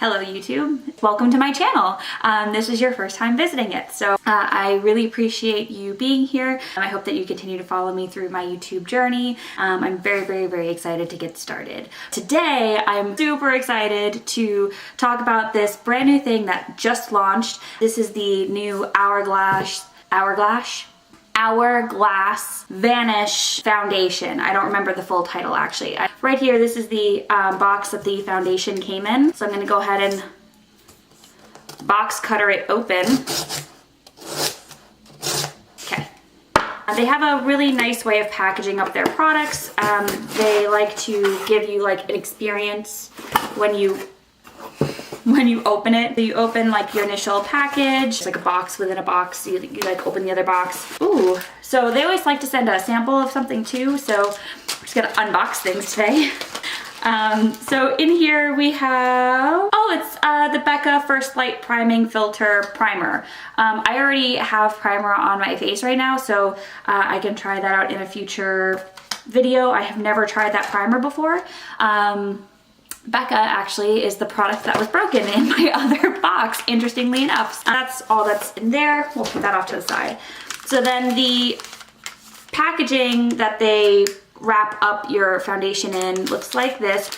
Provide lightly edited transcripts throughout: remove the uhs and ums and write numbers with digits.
Hello YouTube, welcome to my channel. This is your first time visiting it, so I really appreciate you being here. I hope that you continue to follow me through my YouTube journey. I'm very excited to get started. Today I'm super excited to talk about this brand new thing that just launched. This is the new Hourglass Vanish foundation. I don't remember the full title actually. Right here, this is the box that the foundation came in. So I'm gonna go ahead and box cutter it open. Okay. They have a really nice way of packaging up their products. They like to give you like an experience when you open it. So you open like your initial package, it's like a box within a box. You like open the other box. Ooh, so they always like to send a sample of something too. So we're just gonna unbox things today. So in here we have, it's the Becca First Light Priming Filter Primer. I already have primer on my face right now, so I can try that out in a future video. I have never tried that primer before. Becca actually is the product that was broken in my other box, interestingly enough. That's all that's in there. We'll put that off to the side. So then the packaging that they wrap up your foundation in looks like this.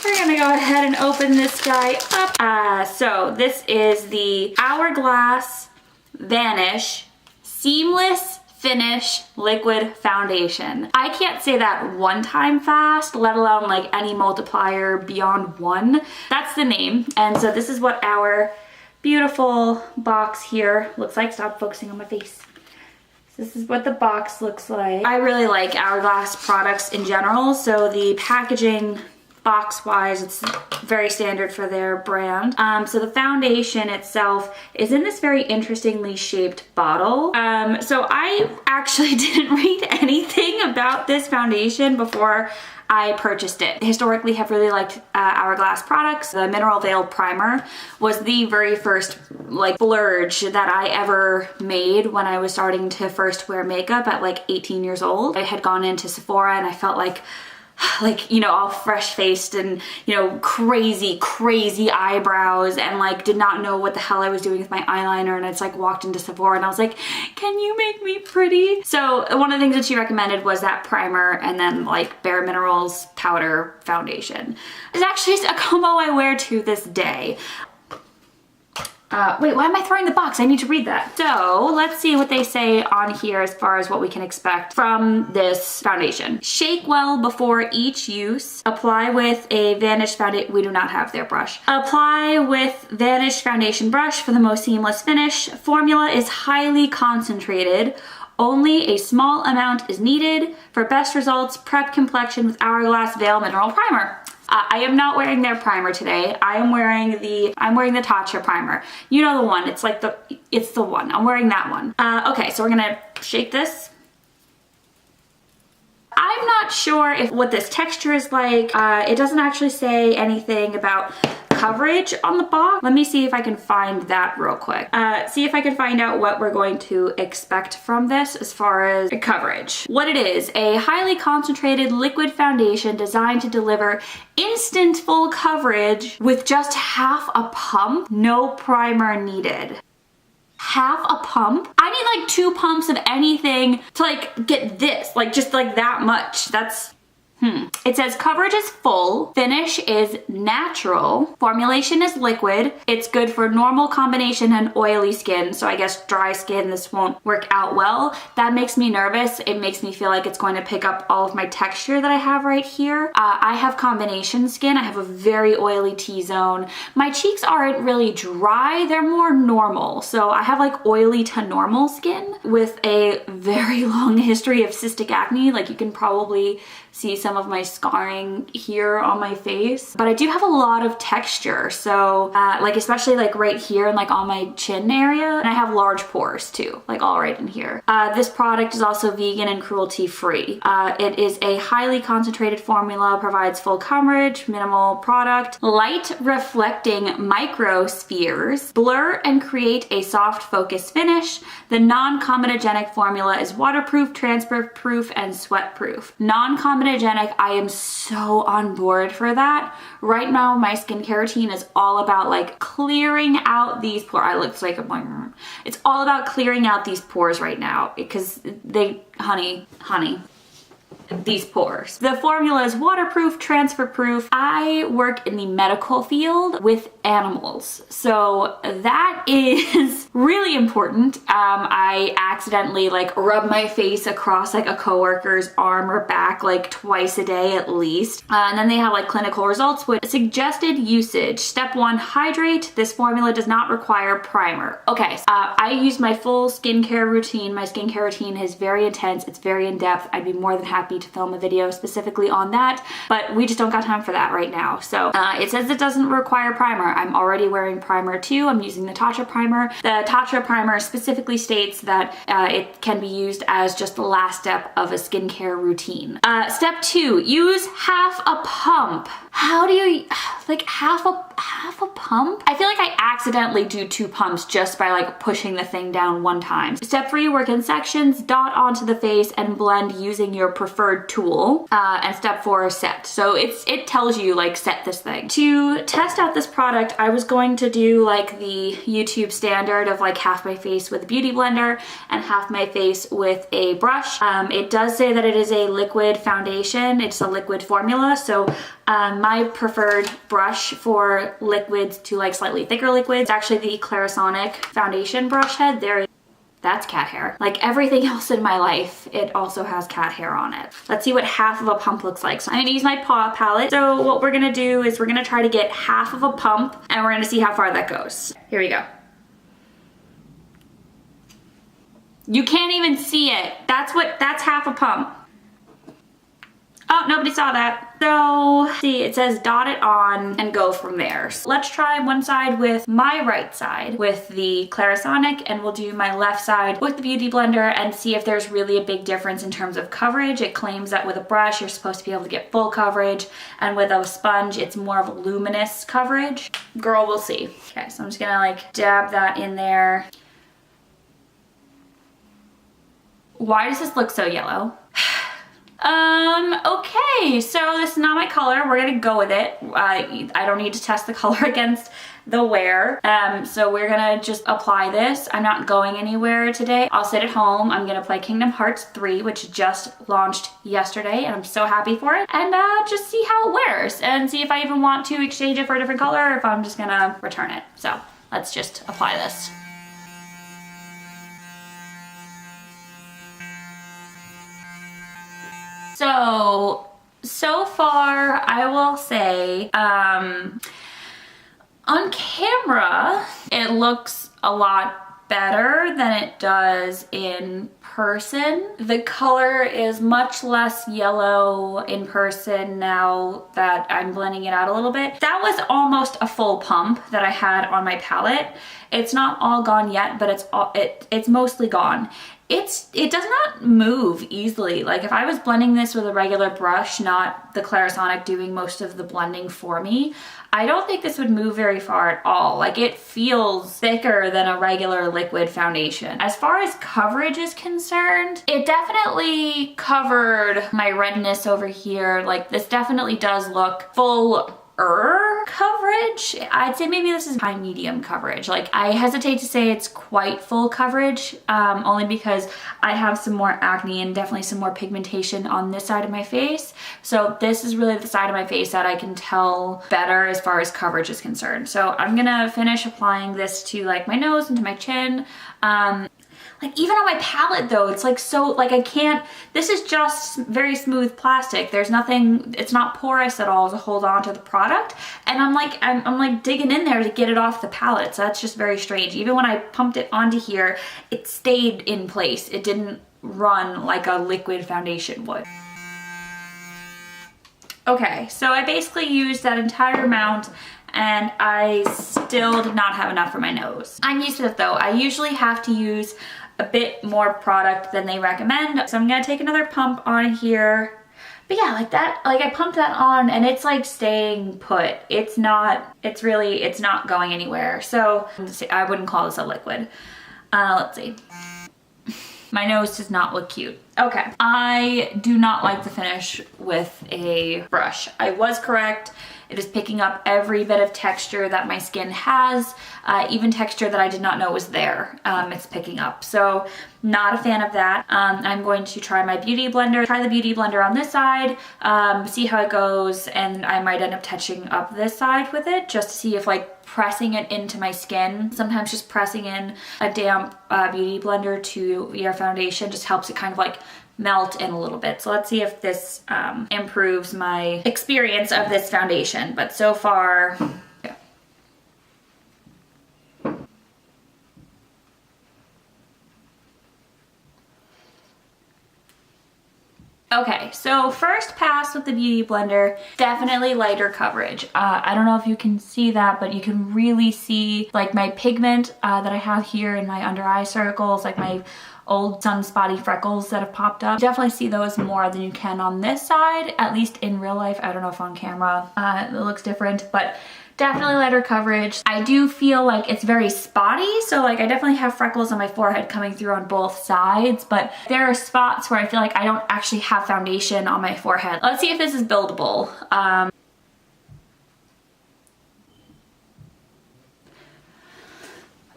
We're gonna go ahead and open this guy up. So this is the Hourglass Vanish Seamless Finish Liquid Foundation. I can't say that one time fast, let alone like any multiplier beyond one. That's the name. And so this is what our beautiful box here looks like. Stop focusing on my face. This is what the box looks like. I really like Hourglass products in general, so the packaging box-wise, it's very standard for their brand. So the foundation itself is in this very interestingly shaped bottle. So I actually didn't read anything about this foundation before I purchased it. Historically have really liked Hourglass products. The Mineral Veil Primer was the very first like splurge that I ever made when I was starting to first wear makeup at like 18 years old. I had gone into Sephora and I felt like, you know, all fresh faced and, you know, crazy eyebrows and like did not know what the hell I was doing with my eyeliner. And I just like walked into Sephora and I was like, can you make me pretty? So one of the things that she recommended was that primer and then like Bare Minerals powder foundation. It's actually a combo I wear to this day. Wait, why am I throwing the box? I need to read that. So let's see what they say on here as far as what we can expect from this foundation. Shake well before each use. Apply with a Vanish foundation. We do not have their brush. Apply with Vanish foundation brush for the most seamless finish. Formula is highly concentrated. Only a small amount is needed. For best results, prep complexion with Hourglass Veil Mineral Primer. I am not wearing their primer today. I'm wearing the Tatcha primer. You know the one, it's the one. I'm wearing that one. Okay, so we're gonna shake this. I'm not sure what this texture is like. It doesn't actually say anything about coverage on the box. Let me see if I can find that real quick. See if I can find out what we're going to expect from this as far as coverage. What it is, a highly concentrated liquid foundation designed to deliver instant full coverage with just half a pump, no primer needed. Half a pump? I need like 2 pumps of anything to like get this, like just like that much. That's It says coverage is full, finish is natural, formulation is liquid. It's good for normal combination and oily skin. So I guess dry skin, this won't work out well. That makes me nervous. It makes me feel like it's going to pick up all of my texture that I have right here. I have combination skin. I have a very oily T-zone. My cheeks aren't really dry. They're more normal. So I have like oily to normal skin with a very long history of cystic acne. Like you can probably see some of my scarring here on my face, but I do have a lot of texture. So like especially like right here and like on my chin area, and I have large pores too, like all right in here. This product is also vegan and cruelty free. It is a highly concentrated formula, provides full coverage, minimal product, light reflecting microspheres, blur and create a soft focus finish. The non-comedogenic formula is waterproof, transfer proof, and sweat proof. Non-comedogenic organic, I am so on board for that. Right now, my skincare routine is all about like clearing out these pores. I look like it's all about clearing out these pores right now because they, honey, these pores. The formula is waterproof, transfer proof. I work in the medical field with animals, so that is really important. I accidentally like rub my face across like a coworker's arm or back like twice a day at least. And then they have like clinical results with suggested usage. Step 1, hydrate. This formula does not require primer. Okay, I use my full skincare routine. My skincare routine is very intense. It's very in-depth. I'd be more than happy to film a video specifically on that, but we just don't got time for that right now. So it says it doesn't require primer. I'm already wearing primer too. I'm using the Tatcha primer. The Tatcha primer specifically states that it can be used as just the last step of a skincare routine. Step 2, use half a pump. How do you, like half a pump? I feel like I accidentally do 2 pumps just by like pushing the thing down 1 time. Step 3, work in sections, dot onto the face and blend using your preferred tool. And step 4 is set. So it tells you like set this thing. To test out this product, I was going to do like the YouTube standard of like half my face with a beauty blender and half my face with a brush. It does say that it is a liquid foundation. It's a liquid formula. So my preferred brush for liquids to like slightly thicker liquids is actually the Clarisonic foundation brush head. That's cat hair. Like everything else in my life, it also has cat hair on it. Let's see what half of a pump looks like. So I'm gonna use my paw palette. So what we're gonna do is we're gonna try to get half of a pump and we're gonna see how far that goes. Here we go. You can't even see it. That's half a pump. Oh, nobody saw that. So, see, it says dot it on and go from there. So let's try one side with my right side with the Clarisonic, and we'll do my left side with the Beauty Blender and see if there's really a big difference in terms of coverage. It claims that with a brush, you're supposed to be able to get full coverage, and with a sponge, it's more of a luminous coverage. Girl, we'll see. Okay, so I'm just gonna like dab that in there. Why does this look so yellow? Okay, so this is not my color. We're gonna go with it. I don't need to test the color against the wear. So we're gonna just apply this. I'm not going anywhere today. I'll sit at home. I'm gonna play Kingdom Hearts 3, which just launched yesterday, and I'm so happy for it. And just see how it wears and see if I even want to exchange it for a different color or if I'm just gonna return it. So let's just apply this. So far, I will say, on camera, it looks a lot better than it does in person. The color is much less yellow in person now that I'm blending it out a little bit. That was almost a full pump that I had on my palette. It's not all gone yet, but it's mostly gone. It does not move easily. Like if I was blending this with a regular brush, not the Clarisonic doing most of the blending for me, I don't think this would move very far at all. Like it feels thicker than a regular liquid foundation. As far as coverage is concerned, it definitely covered my redness over here. Like this definitely does look full coverage. I'd say maybe this is high medium coverage. Like I hesitate to say it's quite full coverage, only because I have some more acne and definitely some more pigmentation on this side of my face. So this is really the side of my face that I can tell better as far as coverage is concerned. So I'm gonna finish applying this to like my nose and to my chin. Like even on my palette though, it's like so, like I can't, this is just very smooth plastic. There's nothing, it's not porous at all to hold on to the product. And I'm like digging in there to get it off the palette. So that's just very strange. Even when I pumped it onto here, it stayed in place. It didn't run like a liquid foundation would. Okay, so I basically used that entire amount and I still did not have enough for my nose. I'm used to it though. I usually have to use a bit more product than they recommend. So I'm gonna take another pump on here. But yeah, like that, like I pumped that on and it's like staying put. It's not going anywhere. So I wouldn't call this a liquid. Let's see. My nose does not look cute. Okay, I do not like the finish with a brush. I was correct. It is picking up every bit of texture that my skin has, even texture that I did not know was there, it's picking up. So not a fan of that. I'm going to try my beauty blender, try the beauty blender on this side, see how it goes, and I might end up touching up this side with it just to see if like pressing it into my skin. Sometimes just pressing in a damp beauty blender to your foundation just helps it kind of like melt in a little bit. So let's see if this improves my experience of this foundation. But so far, yeah. Okay, so first pass with the beauty blender, definitely lighter coverage. I don't know if you can see that, but you can really see like my pigment that I have here in my under eye circles, like my old sunspotty freckles that have popped up. You definitely see those more than you can on this side, at least in real life. I don't know if on camera it looks different, but definitely lighter coverage. I do feel like it's very spotty, so like I definitely have freckles on my forehead coming through on both sides, but there are spots where I feel like I don't actually have foundation on my forehead. Let's see if this is buildable.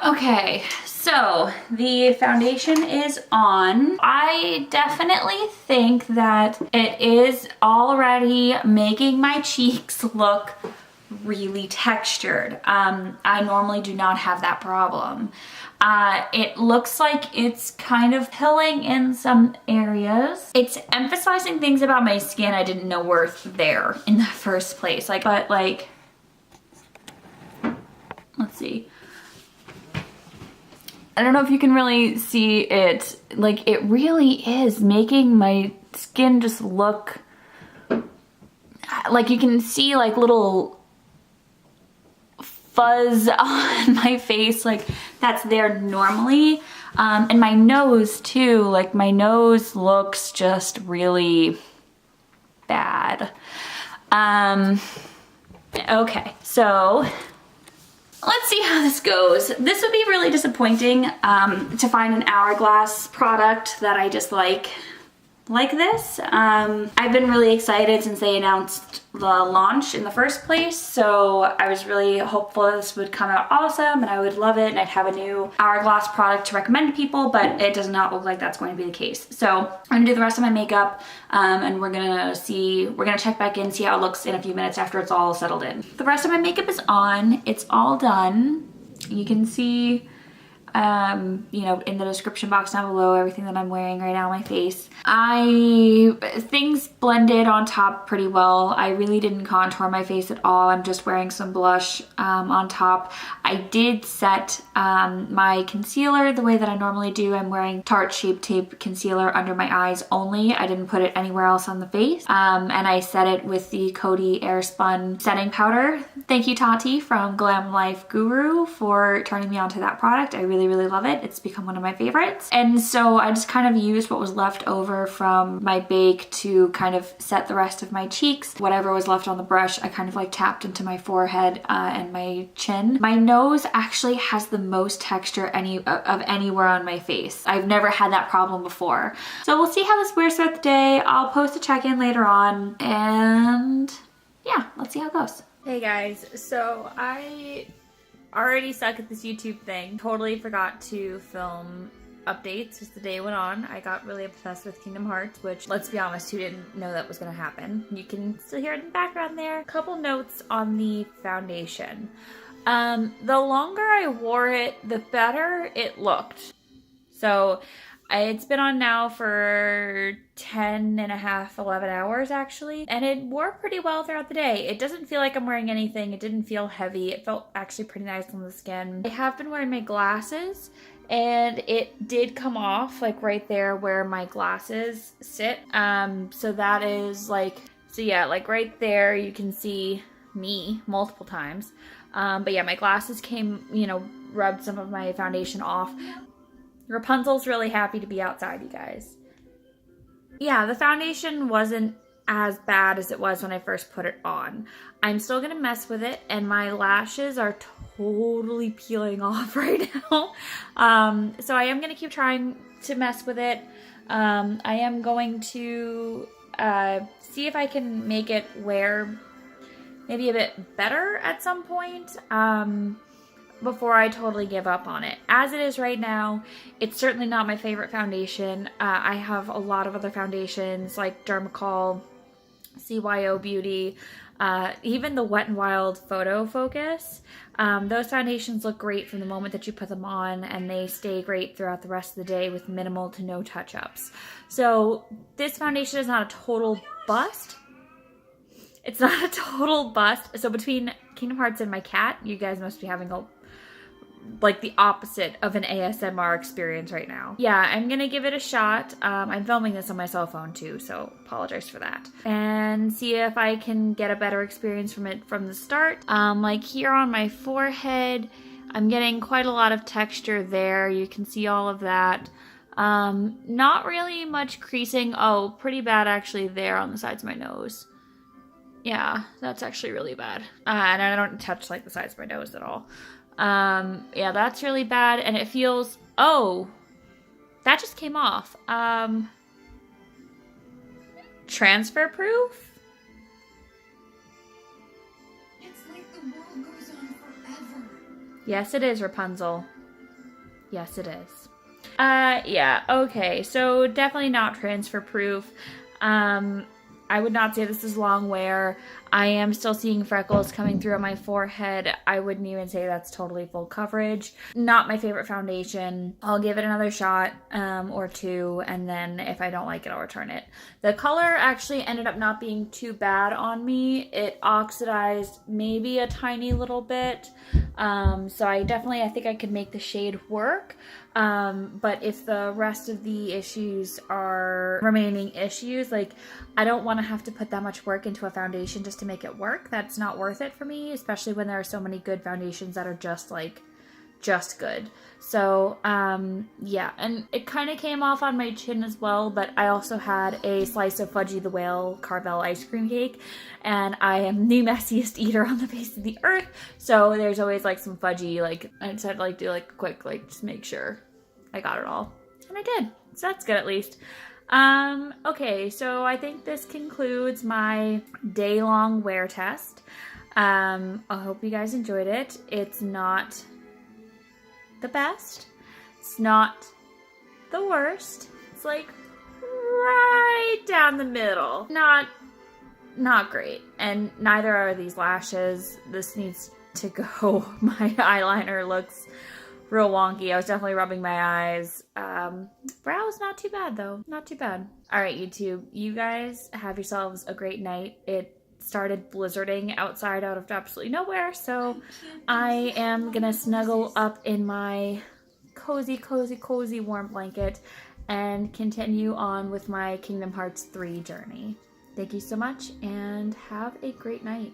Okay, so the foundation is on. I definitely think that it is already making my cheeks look really textured. I normally do not have that problem. It looks like it's kind of pilling in some areas. It's emphasizing things about my skin I didn't know were there in the first place. Like, but like, let's see. I don't know if you can really see it. Like, it really is making my skin just look like you can see like little fuzz on my face, like that's there normally. And my nose too, like my nose looks just really bad. Okay, so let's see how this goes. This would be really disappointing to find an Hourglass product that I just like this. I've been really excited since they announced the launch in the first place, so I was really hopeful this would come out awesome and I would love it and I'd have a new Hourglass product to recommend to people, but it does not look like that's going to be the case. So I'm gonna do the rest of my makeup and we're gonna check back in, see how it looks in a few minutes after it's all settled in. The rest of my makeup is on, it's all done. You can see you know, in the description box down below, everything that I'm wearing right now on my face. Things blended on top pretty well. I really didn't contour my face at all. I'm just wearing some blush on top. I did set my concealer the way that I normally do. I'm wearing Tarte Shape Tape concealer under my eyes only. I didn't put it anywhere else on the face. And I set it with the Coty Airspun setting powder. Thank you, Tarte from Glam Life Guru, for turning me onto that product. I really love it. It's become one of my favorites. And so I just kind of used what was left over from my bake to kind of set the rest of my cheeks. Whatever was left on the brush, I kind of like tapped into my forehead and my chin. My nose actually has the most texture of anywhere on my face. I've never had that problem before. So we'll see how this wears throughout the day. I'll post a check-in later on and yeah, let's see how it goes. Hey guys, so I already suck at this YouTube thing. Totally forgot to film updates as the day went on. I got really obsessed with Kingdom Hearts, which, let's be honest, who didn't know that was gonna happen? You can still hear it in the background there. A couple notes on the foundation. The longer I wore it, the better it looked. So it's been on now for 10 and a half, 11 hours actually, and it wore pretty well throughout the day. It doesn't feel like I'm wearing anything. It didn't feel heavy. It felt actually pretty nice on the skin. I have been wearing my glasses and it did come off like right there where my glasses sit. So that is like, so yeah, like right there you can see me multiple times. But yeah, my glasses came, you know, rubbed some of my foundation off. Rapunzel's really happy to be outside, you guys. Yeah, the foundation wasn't as bad as it was when I first put it on. I'm still gonna mess with it, and my lashes are totally peeling off right now. So I am gonna keep trying to mess with it. I am going to see if I can make it wear maybe a bit better at some point before I totally give up on it. As it is right now, it's certainly not my favorite foundation. I have a lot of other foundations like Dermacol, CYO Beauty, even the Wet n Wild Photo Focus. Those foundations look great from the moment that you put them on, and they stay great throughout the rest of the day with minimal to no touch-ups. So this foundation is not a total bust. It's not a total bust. So between Kingdom Hearts and my cat, you guys must be having like the opposite of an ASMR experience right now. Yeah, I'm gonna give it a shot. I'm filming this on my cell phone too, so apologize for that. And see if I can get a better experience from it from the start. Like here on my forehead, I'm getting quite a lot of texture there. You can see all of that. Not really much creasing. Oh, pretty bad actually there on the sides of my nose. Yeah, that's actually really bad. And I don't touch like the sides of my nose at all. Yeah, that's really bad. And it feels, oh, that just came off. Transfer proof? It's like the world goes on forever. Yes, it is, Rapunzel. Yes, it is. Yeah, okay. So definitely not transfer proof. I would not say this is long wear. I am still seeing freckles coming through on my forehead. I wouldn't even say that's totally full coverage. Not my favorite foundation. I'll give it another shot or two, and then if I don't like it, I'll return it. The color actually ended up not being too bad on me. It oxidized maybe a tiny little bit. So I think I could make the shade work. But if the rest of the issues are remaining issues, like I don't want to have to put that much work into a foundation just to make it work. That's not worth it for me, especially when there are so many good foundations that are just good. So, yeah, and it kind of came off on my chin as well, but I also had a slice of Fudgy the Whale Carvel ice cream cake, and I am the messiest eater on the face of the earth, so there's always like some fudgy, like, I just had to like do like a quick, like, just make sure I got it all, and I did, so that's good at least. Okay, so I think this concludes my day-long wear test. I hope you guys enjoyed it. It's not the best. It's not the worst. It's like right down the middle. Not great. And neither are these lashes. This needs to go. My eyeliner looks real wonky. I was definitely rubbing my eyes. Brows not too bad though. Not too bad. All right, YouTube. You guys have yourselves a great night. It started blizzarding outside out of absolutely nowhere, so I am gonna snuggle up in my cozy warm blanket and continue on with my Kingdom Hearts 3 journey. Thank you so much and have a great night.